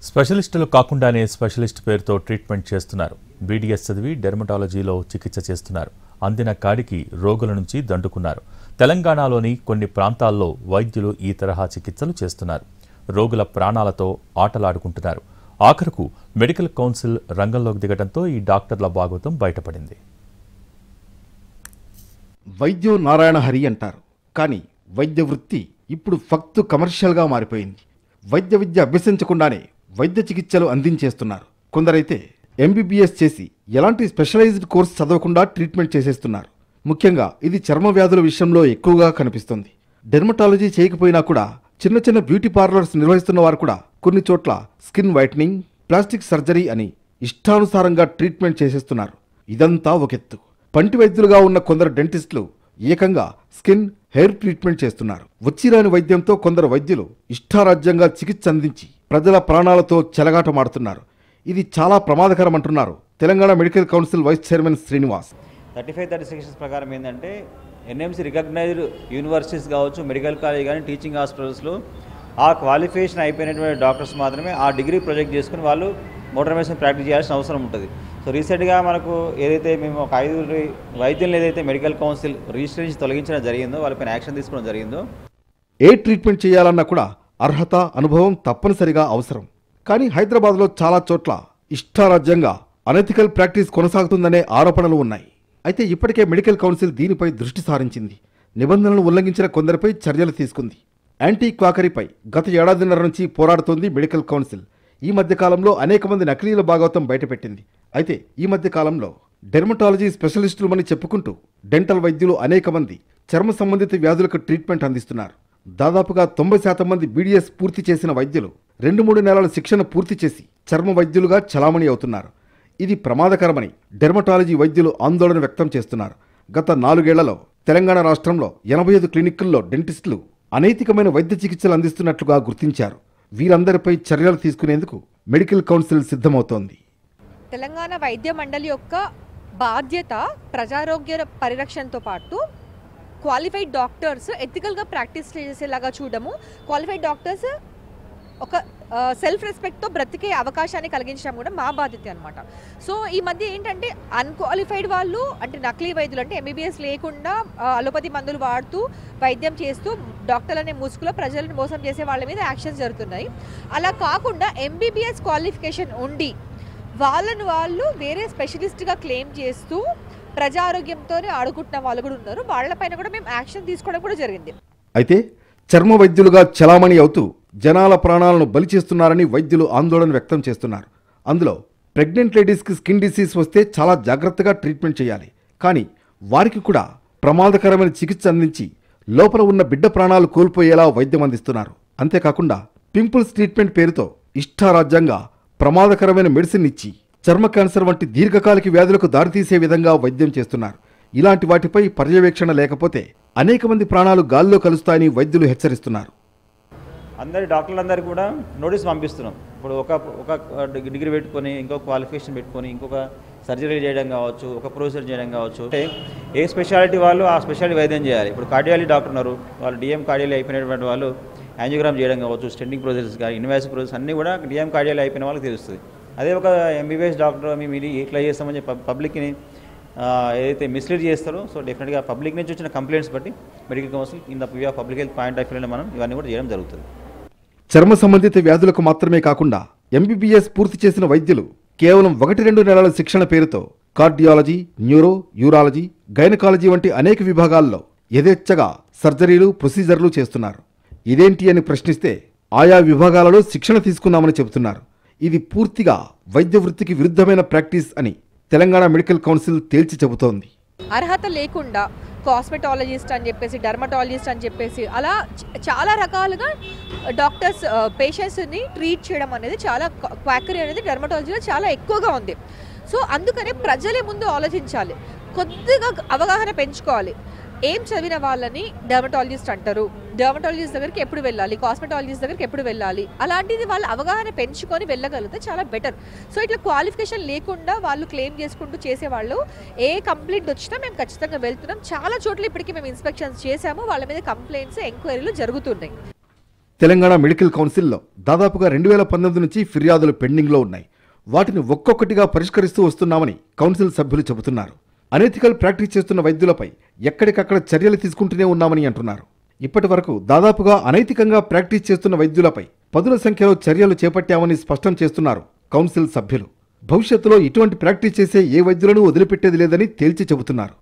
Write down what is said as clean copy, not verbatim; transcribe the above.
స్పెషలిస్టులు కాకుండానే స్పెషలిస్ట్ పేరుతో ట్రీట్మెంట్ చేస్తున్నారు. బీడీఎస్ చదివి డెర్మటాలజీలో చికిత్స చేస్తున్నారు. అందిన కాడికి రోగుల నుంచి దండుకున్నారు. తెలంగాణలోని కొన్ని ప్రాంతాల్లో వైద్యులు ఈ తరహా చికిత్సలు చేస్తున్నారు. రోగుల ప్రాణాలతో ఆటలాడుకుంటున్నారు. ఆఖరుకు మెడికల్ కౌన్సిల్ రంగంలోకి దిగడంతో ఈ డాక్టర్ల భాగవతం బయటపడింది. వైద్యం నారాయణ హరి అంటారు. కానీ వైద్య వృత్తి ఇప్పుడు ఫక్తు కమర్షియల్గా మారిపోయింది. వైద్య విద్య అభ్యసించకుండానే వైద్య చికిత్సలు అందించేస్తున్నారు. కొందరైతే ఎంబీబీఎస్ చేసి ఎలాంటి స్పెషలైజ్డ్ కోర్స్ చదవకుండా ట్రీట్మెంట్ చేసేస్తున్నారు. ముఖ్యంగా ఇది చర్మ వ్యాధుల విషయంలో ఎక్కువగా కనిపిస్తుంది. డెర్మటాలజీ చేయకపోయినా కూడా చిన్న చిన్న బ్యూటీ పార్లర్స్ నిర్వహిస్తున్న వారు కూడా కొన్ని చోట్ల స్కిన్ వైట్నింగ్, ప్లాస్టిక్ సర్జరీ అని ఇష్టానుసారంగా ట్రీట్మెంట్ చేసేస్తున్నారు. ఇదంతా ఒకెత్తు. పంటి వైద్యులుగా ఉన్న కొందరు డెంటిస్టులు ఏకంగా స్కిన్, హెయిర్ ట్రీట్మెంట్ చేస్తున్నారు. వచ్చిరాని వైద్యంతో కొందరు వైద్యులు ఇష్టారాజ్యంగా చికిత్స అందించి ప్రజల ప్రాణాలతో చెలగాటమాడుతున్నారు. ఇది చాలా ప్రమాదకరం అంటున్నారు Telangana medical council vice chairman Srinivas. 35-36 ప్రకారం ఏంటంటే ఎన్ఎంసీ రికగ్నైజ్డ్ యూనివర్సిటీస్ కావచ్చు, మెడికల్ కాలేజ్ కానీ, టీచింగ్ హాస్పిటల్స్లో ఆ క్వాలిఫికేషన్ అయిపోయినటువంటి డాక్టర్స్ మాత్రమే ఆ డిగ్రీ ప్రొజెక్ట్ చేసుకుని వాళ్ళు మోటార్ మెడిసిన్ ప్రాక్టీస్ చేయాల్సిన అవసరం ఉంటుంది. సో రీసెంట్గా మనకు ఏదైతే మేము ఒక 5 వైద్యులను ఏదైతే మెడికల్ కౌన్సిల్ రిజిస్ట్రేషన్ తొలగించడం జరిగిందో, వాళ్ళపైన యాక్షన్ తీసుకోవడం జరిగిందో. ఏ ట్రీట్మెంట్ చేయాలన్నా కూడా అర్హత, అనుభవం తప్పనిసరిగా అవసరం. కానీ హైదరాబాద్లో చాలా చోట్ల ఇష్టారాజ్యంగా అనెథికల్ ప్రాక్టీస్ కొనసాగుతుందనే ఆరోపణలు ఉన్నాయి. అయితే ఇప్పటికే మెడికల్ కౌన్సిల్ దీనిపై దృష్టి సారించింది. నిబంధనలు ఉల్లంఘించిన కొందరిపై చర్యలు తీసుకుంది. యాంటీ క్వాకరీపై గత ఏడాదిన్నర నుంచి పోరాడుతోంది మెడికల్ కౌన్సిల్. ఈ మధ్యకాలంలో అనేక మంది నకిలీల భాగవతం బయటపెట్టింది. అయితే ఈ మధ్యకాలంలో డెర్మటాలజీ స్పెషలిస్టులమని చెప్పుకుంటూ డెంటల్ వైద్యులు అనేక మంది చర్మ సంబంధిత వ్యాధులకు ట్రీట్మెంట్ అందిస్తున్నారు. దాదాపుగా 90% మంది బీడీఎస్ పూర్తి చేసిన వైద్యులు 2-3 నెలల శిక్షణ పూర్తి చేసి చర్మ వైద్యులుగా చలామణి అవుతున్నారు. ఇది ప్రమాదకరమని డెర్మటాలజీ వైద్యులు ఆందోళన వ్యక్తం చేస్తున్నారు. గత 4 ఏళ్లలో తెలంగాణ రాష్ట్రంలో 85 క్లినిక్కుల్లో డెంటిస్టులు అనైతికమైన వైద్య చికిత్సలు అందిస్తున్నట్లుగా గుర్తించారు. వీరందరిపై చర్యలు తీసుకునేందుకు మెడికల్ కౌన్సిల్ సిద్ధమవుతోంది. తెలంగాణ వైద్య మండలి యొక్క బాధ్యత ప్రజారోగ్య పరిరక్షణతో పాటు క్వాలిఫైడ్ డాక్టర్స్ ఎథికల్గా ప్రాక్టీస్ చేసేలాగా చూడము, క్వాలిఫైడ్ డాక్టర్స్ ఒక సెల్ఫ్ రెస్పెక్ట్తో బ్రతికే అవకాశాన్ని కలిగించడం కూడా మా బాధ్యత అనమాట. సో ఈ మధ్య ఏంటంటే అన్క్వాలిఫైడ్ వాళ్ళు, అంటే నకిలీ వైద్యులు, అంటే ఎంబీబీఎస్ లేకుండా అలోపతి మందులు వాడుతూ వైద్యం చేస్తూ డాక్టర్లు అనే ముసుగులో ప్రజలను మోసం చేసే వాళ్ళ మీద యాక్షన్స్ జరుగుతున్నాయి. అలా కాకుండా ఎంబీబీఎస్ క్వాలిఫికేషన్ ఉండి వాళ్ళు వేరే స్పెషలిస్ట్గా క్లెయిమ్ చేస్తూ ప్రజారోగ్యంతోనే ఆడుకుంటున్న వాళ్ళు కూడా ఉన్నారు. వాళ్ళపైన కూడా మేము యాక్షన్ తీసుకోవడం కూడా జరిగింది. అయితే చర్మ వైద్యులుగా చలామణి అవుతూ జనాల ప్రాణాలను బలి చేస్తున్నారని వైద్యులు ఆందోళన వ్యక్తం చేస్తున్నారు. అందులో ప్రెగ్నెంట్ లేడీస్కి స్కిన్ డిసీజ్ వస్తే చాలా జాగ్రత్తగా ట్రీట్మెంట్ చేయాలి. కానీ వారికి కూడా ప్రమాదకరమైన చికిత్స అందించి లోపల ఉన్న బిడ్డ ప్రాణాలు కోల్పోయేలా వైద్యం అందిస్తున్నారు. అంతేకాకుండా పింపుల్స్ ట్రీట్మెంట్ పేరుతో ఇష్టారాజ్యంగా ప్రమాదకరమైన మెడిసిన్ ఇచ్చి చర్మ క్యాన్సర్ వంటి దీర్ఘకాలిక వ్యాధులకు దారితీసే విధంగా వైద్యం చేస్తున్నారు. ఇలాంటి వాటిపై పర్యవేక్షణ లేకపోతే అనేక మంది ప్రాణాలు గాల్లో కలుస్తాయని వైద్యులు హెచ్చరిస్తున్నారు. అందరి డాక్టర్లందరికీ కూడా నోటీస్ పంపిస్తున్నాం. ఇప్పుడు ఒక డిగ్రీ పెట్టుకొని, ఇంకొక క్వాలిఫికేషన్ పెట్టుకొని, ఇంకొక సర్జరీ చేయడం కావచ్చు, ఒక ప్రొసీజర్ చేయడం కావచ్చు, అంటే ఏ స్పెషాలిటీ వాళ్ళు ఆ స్పెషాలిటీ వైద్యం చేయాలి. ఇప్పుడు కార్డియాలజీ డాక్టర్ ఉన్నారు, వాళ్ళు డిఎం కార్డియాలజీ అయిపోయినటువంటి వాళ్ళు యాంజియోగ్రామ్ చేయడం కావచ్చు, స్టెండింగ్ ప్రొసీజర్స్ కానీ, ఇన్వాసివ్ ప్రొసీజర్స్ అన్నీ కూడా డిఎం కార్డియాలజీ అయిపోయిన వాళ్ళకి తెలుస్తుంది. అదే ఒక ఎంబీబీఎస్ డాక్టర్ మేము ఇది ఇట్లా చేస్తామని చెప్పి పబ్లిక్ని ఏదైతే మిస్లీడ్ చేస్తారో, సో డెఫినెట్గా పబ్లిక్ నుంచి వచ్చిన కంప్లైంట్స్ బట్టి medical council in the view of public health point of వ్యూలో మనం ఇవన్నీ కూడా చేయడం జరుగుతుంది. చర్మ సంబంధిత వ్యాధులకు మాత్రమే కాకుండా ఎంబీబీఎస్ పూర్తి చేసిన వైద్యులు కేవలం 1-2 నెలల శిక్షణ పేరుతో కార్డియాలజీ, న్యూరో, యూరాలజీ, గైనకాలజీ వంటి అనేక విభాగాల్లో యథేచ్ఛగా సర్జరీలు, ప్రొసీజర్లు చేస్తున్నారు. ఇదేంటి అని ప్రశ్నిస్తే ఆయా విభాగాలలో శిక్షణ తీసుకున్నామని చెబుతున్నారు. ఇది పూర్తిగా వైద్య వృత్తికి విరుద్ధమైన ప్రాక్టీస్ అని తెలంగాణ మెడికల్ కౌన్సిల్ తేల్చి చెబుతోంది. అర్హత లేకుండా కాస్మెటాలజిస్ట్ అని చెప్పేసి, డర్మటాలజిస్ట్ అని చెప్పేసి అలా చాలా రకాలుగా డాక్టర్స్ పేషెంట్స్ని ట్రీట్ చేయడం అనేది, చాలా క్వాకరీ అనేది డర్మటాలజీలో చాలా ఎక్కువగా ఉంది. సో అందుకనే ప్రజలే ముందు ఆలోచించాలి, కొద్దిగా అవగాహన పెంచుకోవాలి. ఏం చదివిన వాళ్ళని డర్మటాలజిస్ట్ అంటారు, డర్మటాలజిస్ట్ దగ్గరికి ఎప్పుడు వెళ్ళాలి, కాస్మెటాలజిస్ట్ దగ్గరికి ఎప్పుడు వెళ్ళాలి, అలాంటిది వాళ్ళు అవగాహన పెంచుకొని వెళ్ళగలిగితే చాలా బెటర్. సో ఇట్లా క్వాలిఫికేషన్ లేకుండా వాళ్ళు క్లెయిమ్ చేసుకుంటూ చేసేవాళ్ళు ఏ కంప్లైంట్ వచ్చినా మేము ఖచ్చితంగా వెళ్తున్నాం. చాలా చోట్ల ఇప్పటికీ మేము ఇన్స్పెక్షన్స్ చేశాము, వాళ్ళ మీద కంప్లైంట్స్, ఎంక్వైరీలు జరుగుతున్నాయి. తెలంగాణ మెడికల్ కౌన్సిల్లో దాదాపుగా 2019 నుంచి ఫిర్యాదులు పెండింగ్లో ఉన్నాయి. వాటిని ఒక్కొక్కటిగా పరిష్కరిస్తూ వస్తున్నామని కౌన్సిల్ సభ్యులు చెబుతున్నారు. అనెథికల్ ప్రాక్టీస్ చేస్తున్న వైద్యులపై ఎక్కడికక్కడ చర్యలు తీసుకుంటూనే ఉన్నామని అంటున్నారు. ఇప్పటి వరకు దాదాపుగా అనైతికంగా ప్రాక్టీస్ చేస్తున్న వైద్యులపై పదుల సంఖ్యలో చర్యలు చేపట్టామని స్పష్టం చేస్తున్నారు కౌన్సిల్ సభ్యులు. భవిష్యత్తులో ఇటువంటి ప్రాక్టీస్ చేసే ఏ వైద్యులను వదిలిపెట్టేది లేదని తేల్చి చెబుతున్నారు.